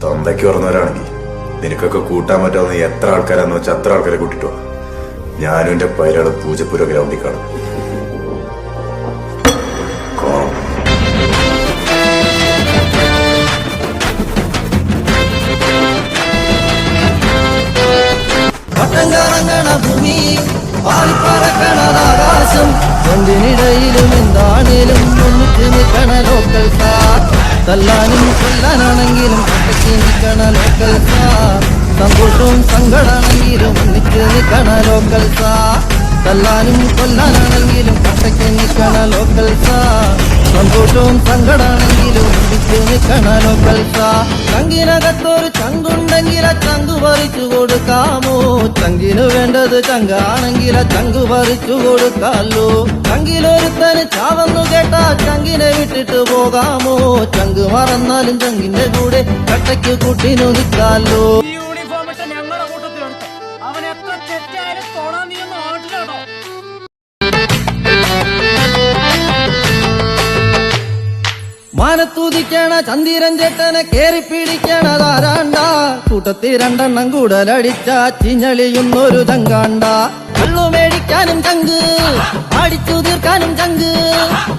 തൊന്തയ്ക്ക് പറഞ്ഞവരാണെങ്കിൽ നിനക്കൊക്കെ കൂട്ടാൻ പറ്റാവുന്ന എത്ര ആൾക്കാരാന്ന് വെച്ചാൽ അത്ര ആൾക്കാരെ കൂട്ടിട്ടോ. ഞാനും എന്റെ പൈരാള് പൂജപ്പുര ഗ്രൗണ്ടിൽ കാണും. ഭൂമി ആകാശം രണ്ടിനിടയിലും എന്താണേലും ഒന്നിച്ച് നിൽക്കണ ലോക്കൽ കാർ. തല്ലാനും കൊല്ലാനാണെങ്കിലും ഒറ്റയ്ക്ക് നിൽക്കണ ലോക്കൽ കാർ. സന്തോഷവും സങ്കടാണെങ്കിലും ഒന്നിച്ച് നിൽക്കണ ലോക്കൽ കാർ. തല്ലാനും കൊല്ലാനാണെങ്കിലും ഒറ്റയ്ക്ക് നിൽക്കണ ലോക്കൽ കാർ. സന്തോഷവും സങ്കടാണെങ്കിലും ഒന്നിച്ച് നിൽക്കണ ലോക്കൽ കാർ. ചങ്കിനകത്തൊരു ചങ്കുണ്ടെങ്കിൽ ആ ചങ്കു പറിച്ചു കൊടുക്കാമോ? ചങ്കിനു വേണ്ടത് ചങ്കാണെങ്കിൽ ആ ചങ്കു പറിച്ചു കൊടുക്കാമല്ലോ. ചങ്കിലൊരുത്തന് ചാവന്നു കേട്ടാ ചങ്കിനെ വിട്ടിട്ട് പോകാമോ? ചങ്ക് മറന്നാലും ചങ്കിന്റെ കൂടെ കട്ടയ്ക്ക് കൂട്ടിനു നിൽക്കാമല്ലോ. മാനത്തൂതിക്കണ ചന്ദിരൻ ചേട്ടനെ കേറി പിടിക്കണതാരാണ്ട? കൂട്ടത്തിൽ രണ്ടെണ്ണം കൂടലടിച്ച ചിഞ്ഞളിയുന്നൊരു ചങ്കാണ്ട. കള്ളു മേടിക്കാനും ചങ്ക്, അടിച്ചു തീർക്കാനും ചങ്ക്,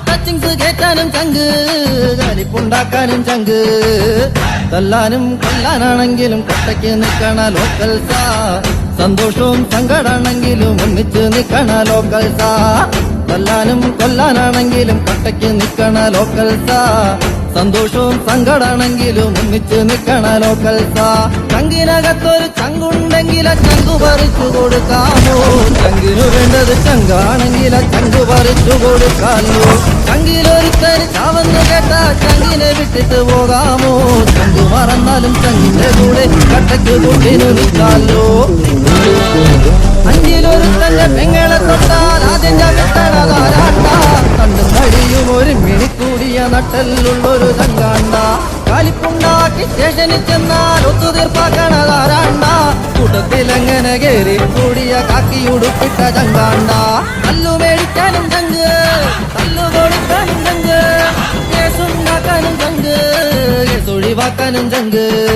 ടച്ചിങ്സ് കേറ്റാനും ചങ്ക്, കളിപ്പുണ്ടാക്കാനും ചങ്ക്. തല്ലാനും കൊല്ലാനാണെങ്കിലും കട്ടയ്ക്ക് നിൽക്കണ ലോക്കൽ സാ. സന്തോഷവും സങ്കടാണെങ്കിലും ഒന്നിച്ച് നിൽക്കണ ലോക്കൽ സാ. തല്ലാനും കൊല്ലാനാണെങ്കിലും കട്ടയ്ക്ക് നിൽക്കണ ലോക്കൽ സാ. സന്തോഷവും സങ്കടാണെങ്കിലും ഒന്നിച്ച് നിൽക്കണ ലോക്കൽ സാ. ചങ്കിനകത്തൊരു ചങ്കുണ്ടെങ്കിൽ ആ ചങ്കു പറിച്ചു കൊടുക്കാമോ? ചങ്കിനു വേണ്ടത് ചങ്കാണെങ്കിൽ ആ ചങ്കു പറിച്ചു കൊടുക്കാമല്ലോ. ചങ്കിലൊരുത്തന് ചാവന്ന് കേട്ടാ ചങ്കിനെ വിട്ടിട്ട് പോകാമോ? ചങ്കു മറന്നാലും ചങ്കിന്റെ കൂടെ കട്ടയ്ക്ക് കൂട്ടിനു നിൽക്കാമല്ലോ. അഞ്ചിലൊരുത്തന്റെ പെങ്ങളെ തൊട്ടാൽ ആദ്യം ചവിട്ടണതാരാണ്ട? കണ്ടും കഴിയും ഒരു മിണിക്കൂടിയ നട്ടലുള്ളൊരു ചങ്കാണ്ട. കാലിപ്പുണ്ടാക്കി സ്റ്റേഷനിൽ ചെന്നാൽ ഒത്തുതീർപ്പാക്കണതാരാണ്ട? കൂട്ടത്തിലെങ്ങനെ കേറി കൂടിയ കാക്കി ഉടുപ്പിട്ട ചങ്കാണ്ട. കല്ലു മേടിക്കാനും ചങ്ക്, കല്ലു കൊടുക്കാനും ചങ്ക്, കേസുണ്ടാക്കാനും ചങ്ക്, കേസൊഴിവാക്കാനും ചങ്ക്.